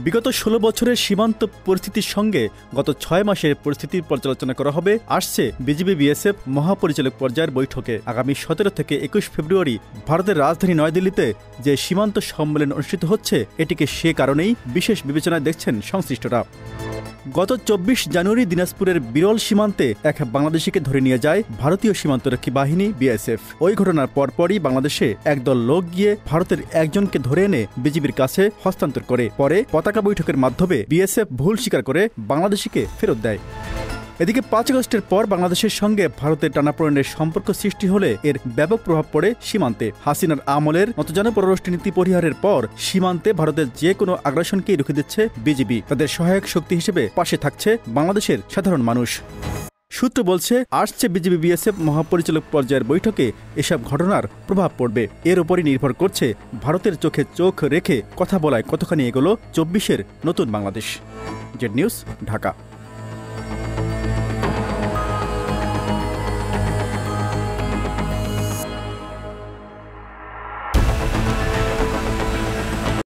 বিগত ১৬ বছরের সীমান্ত পরিস্থিতির সঙ্গে গত ৬ মাসের পরিস্থিতির পর্যালোচনা করা হবে আসছে বিজিবি বিএসএফ মহাপরিচালক পর্যায়ের বৈঠকে। আগামী ১৭ থেকে ২১ ফেব্রুয়ারি ভারতের রাজধানী নয়াদিল্লিতে যে সীমান্ত সম্মেলন অনুষ্ঠিত হচ্ছে এটিকে সে কারণেই বিশেষ বিবেচনায় দেখছেন সংশ্লিষ্টরা। গত ২৪ জানুয়ারি দিনাজপুরের বিরল সীমান্তে এক বাংলাদেশিকে ধরে নিয়ে যায় ভারতীয় সীমান্তরক্ষী বাহিনী বিএসএফ। ওই ঘটনার পরপরই বাংলাদেশে একদল লোক গিয়ে ভারতের একজনকে ধরে এনে বিজিবির কাছে হস্তান্তর করে। পরে পতাকা বৈঠকের মাধ্যমে বিএসএফ ভুল স্বীকার করে বাংলাদেশিকে ফেরত দেয়। এদিকে ৫ আগস্টের পর বাংলাদেশের সঙ্গে ভারতের টানাপোড়েনের সম্পর্ক সৃষ্টি হলে এর ব্যাপক প্রভাব পড়ে সীমান্তে। হাসিনার আমলের নতজানু পররাষ্ট্রনীতি পরিহারের পর সীমান্তে ভারতের যে কোনো আগ্রাসনকেই রুখে দিচ্ছে বিজিবি। তাদের সহায়ক শক্তি হিসেবে পাশে থাকছে বাংলাদেশের সাধারণ মানুষ। সূত্র বলছে আসছে বিজিবি বিএসএফ মহাপরিচালক পর্যায়ের বৈঠকে এসব ঘটনার প্রভাব পড়বে। এর উপরই নির্ভর করছে ভারতের চোখে চোখ রেখে কথা বলায় কতখানি এগোলো ২৪-এর নতুন বাংলাদেশ। Z news, Dhaka.